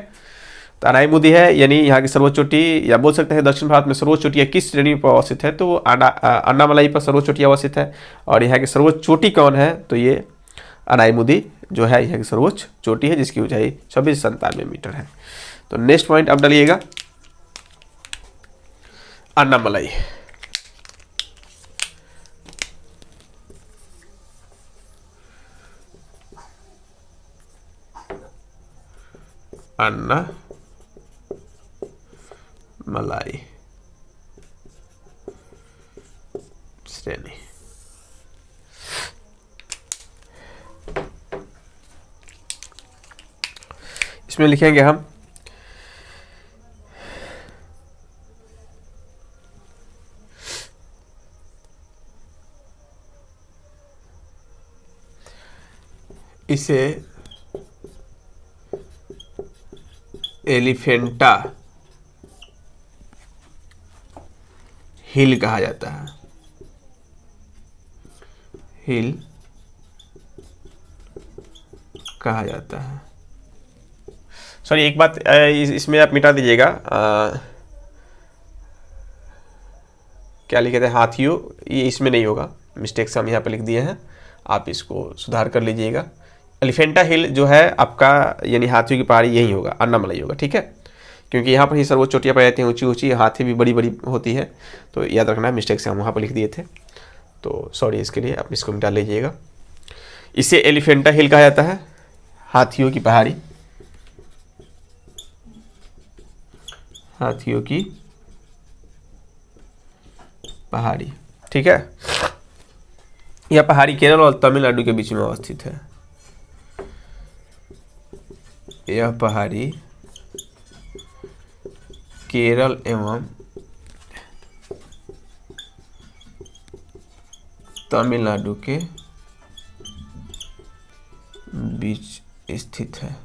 तो अनाईमुदी है, यानी यहाँ की सर्वोच्च चोटी, या बोल सकते हैं दक्षिण भारत में सर्वोच्च चोटियाँ किस श्रेणी पर अवस्थित है, तो अन्नामलाई पर सर्वोच्च चोटी अवस्थित है। और यहाँ की सर्वोच्च चोटी कौन है, तो ये अनाईमुदी जो है यहाँ की सर्वोच्च चोटी है, जिसकी ऊंचाई 2697 मीटर है। तो नेक्स्ट पॉइंट अब डालिएगा अन्नामलाई। अन्नामलाई श्रेणी। इसमें लिखेंगे हम इसे एलिफेंटा हिल कहा जाता है। हिल कहा जाता है। सॉरी, एक बात इसमें आप मिटा दीजिएगा, क्या लिखे थे हाथियों, ये इसमें नहीं होगा, मिस्टेक से हम यहाँ पे लिख दिए हैं, आप इसको सुधार कर लीजिएगा। एलिफेंटा हिल जो है आपका, यानी हाथियों की पहाड़ी यही होगा, अन्नामलाई होगा। ठीक है, क्योंकि यहाँ पर ही सर्वोच्च चोटियाँ पाई जाती हैं, ऊंची ऊंची, हाथी भी बड़ी बड़ी होती है, तो याद रखना है, मिस्टेक से हम वहाँ पर लिख दिए थे, तो सॉरी इसके लिए, आप इसको मिटा लीजिएगा। इसे एलिफेंटा हिल कहा जाता है, हाथियों की पहाड़ी, हाथियों की पहाड़ी। ठीक है, यह पहाड़ी केरल और तमिलनाडु के बीच में अवस्थित है। यह पहाड़ी केरल एवं तमिलनाडु के बीच स्थित है।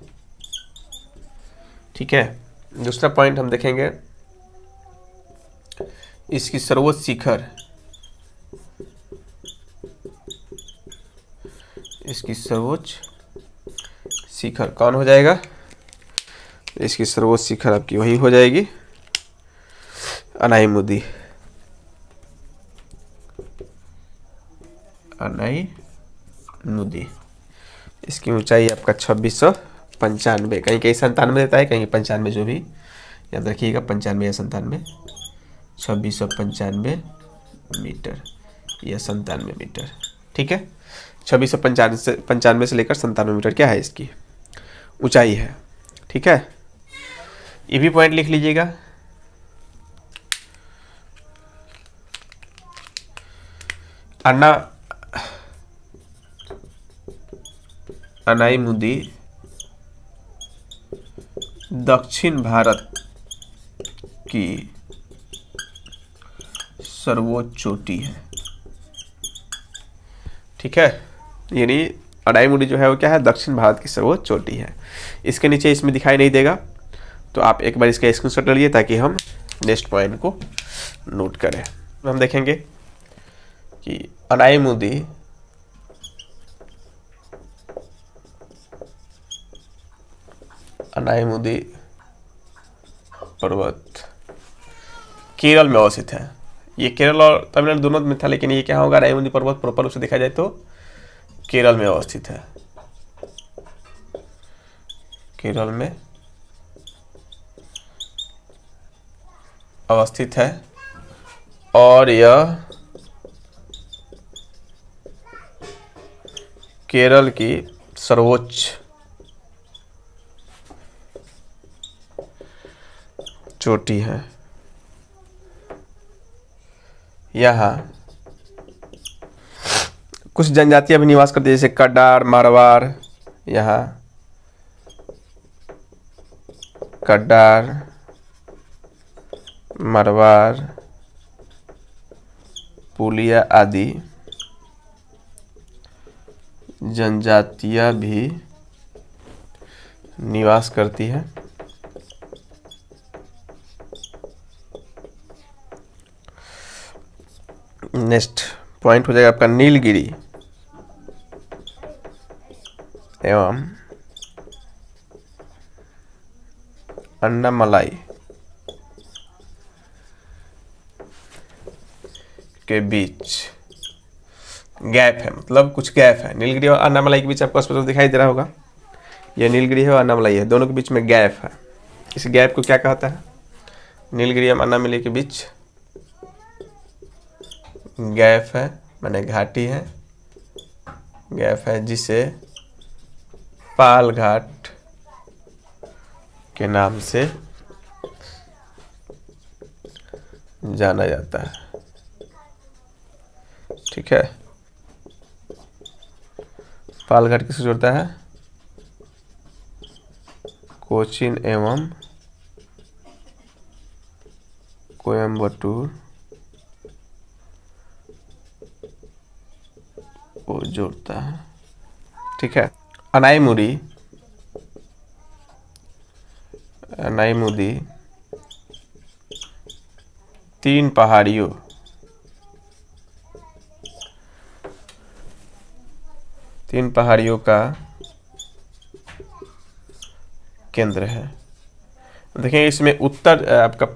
ठीक है, दूसरा पॉइंट हम देखेंगे, इसकी सर्वोच्च शिखर, इसकी सर्वोच्च शिखर कौन हो जाएगा? इसकी सर्वोच्च शिखर आपकी वही हो जाएगी अनाईमुदी। अनाईमुदी, इसकी ऊंचाई आपका 2695, कहीं कहीं 97 देता है, कहीं 95, जो भी याद रखिएगा, 95 या 97, 2695 मीटर या 97 मीटर। ठीक है, 2695 से लेकर 97 मीटर क्या है इसकी ऊंचाई है। ठीक है, ये भी पॉइंट लिख लीजिएगा। अनाईमुदी दक्षिण भारत की सर्वोच्च चोटी है। ठीक है, यानी अनाईमुदी जो है वो क्या है? दक्षिण भारत की सर्वोच्च चोटी है। इसके नीचे इसमें दिखाई नहीं देगा, तो आप एक बार इसका स्क्रीनशॉट ले लीजिए ताकि हम नेक्स्ट पॉइंट को नोट करें। हम देखेंगे कि अनाईमुदी पर्वत केरल में अवस्थित है। ये केरल और तमिलनाडु दोनों में था, लेकिन ये क्या होगा? अनाईमुदी पर्वत प्रॉपर रूप से देखा जाए तो केरल में अवस्थित है। केरल में अवस्थित है और यह केरल की सर्वोच्च चोटी है। यहाँ कुछ जनजातियां भी निवास करती है, जैसे कड्डार, मारवाड़, यहाँ कड्डार, मारवाड़, पुलिया आदि जनजातियां भी निवास करती है। नेक्स्ट पॉइंट हो जाएगा आपका नीलगिरी एवं अन्नामलाई के बीच गैप है, मतलब कुछ गैप है। नीलगिरी और अन्नामलाई के बीच आपको स्पष्ट दिखाई दे रहा होगा, ये नीलगिरी है और अन्नामलाई है, दोनों के बीच में गैप है। इस गैप को क्या कहता है? नीलगिरी एवं अन्नामलाई के बीच गैप है, माने घाटी है, गैप है, जिसे पाल घाट के नाम से जाना जाता है। ठीक है, पाल घाट किससे जोड़ता है? कोचीन एवं कोयम्बटूर को जोड़ता है। ठीक है, अनाईमुदी तीन पहाड़ियों का केंद्र है। देखिए इसमें उत्तर आपका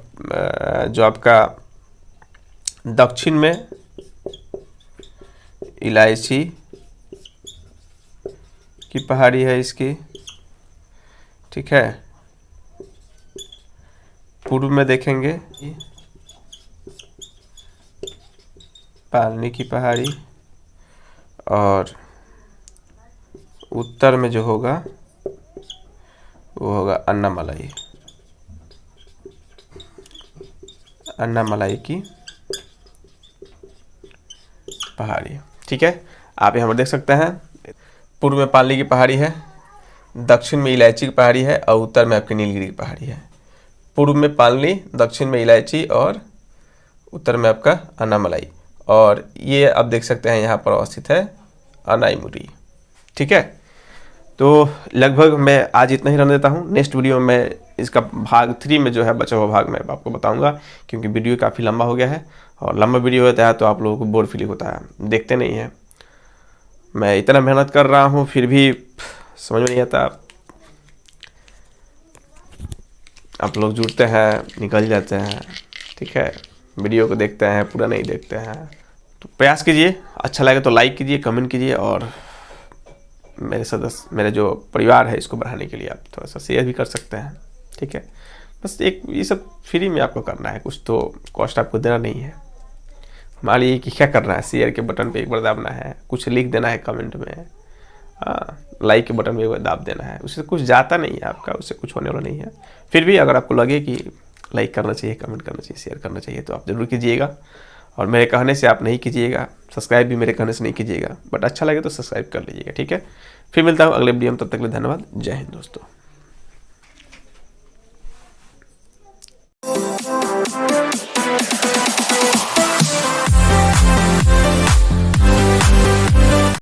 जो आपका दक्षिण में इलायची की पहाड़ी है इसकी। ठीक है, पूर्व में देखेंगे पालनी की पहाड़ी, और उत्तर में जो होगा वो होगा अन्नामलाई की पहाड़ी। ठीक है, आप यहाँ पर देख सकते हैं, पूर्व में पालनी की पहाड़ी है, दक्षिण में इलायची की पहाड़ी है और उत्तर में आपकी नीलगिरी की पहाड़ी है। पूर्व में पालनी, दक्षिण में इलायची और उत्तर में आपका अन्नामलाई, और ये आप देख सकते हैं यहाँ पर अवस्थित है अनाईमुदी। ठीक है, तो लगभग मैं आज इतना ही रहने देता हूँ। नेक्स्ट वीडियो में इसका भाग 3 में जो है बचा हुआ भाग मैं आपको बताऊंगा, क्योंकि वीडियो काफ़ी लंबा हो गया है, और लंबा वीडियो होता है तो आप लोगों को बोर फीलिंग होता है, देखते नहीं हैं। मैं इतना मेहनत कर रहा हूँ फिर भी समझ में नहीं आता। आप लोग जुड़ते हैं, निकल जाते हैं। ठीक है, वीडियो को देखते हैं, पूरा नहीं देखते हैं। तो प्रयास कीजिए, अच्छा लगे तो लाइक कीजिए, कमेंट कीजिए, और मेरे जो परिवार है इसको बढ़ाने के लिए आप थोड़ा सा शेयर भी कर सकते हैं। ठीक है, बस एक ये सब फ्री में आपको करना है, कुछ तो कॉस्ट आपको देना नहीं है। मान लीजिए कि क्या करना है, शेयर के बटन पे एक बार दाबना है, कुछ लिख देना है कमेंट में, लाइक के बटन पे एक बार दाब देना है, उससे कुछ जाता नहीं है आपका, उससे कुछ होने वाला नहीं है। फिर भी अगर आपको लगे कि लाइक करना चाहिए, कमेंट करना चाहिए, शेयर करना चाहिए, तो आप ज़रूर कीजिएगा। और मेरे कहने से आप नहीं कीजिएगा, सब्सक्राइब भी मेरे कहने से नहीं कीजिएगा, बट अच्छा लगे तो सब्सक्राइब कर लीजिएगा। ठीक है, फिर मिलता हूँ अगले वीडियो में, तब तक के लिए धन्यवाद। जय हिंद दोस्तों।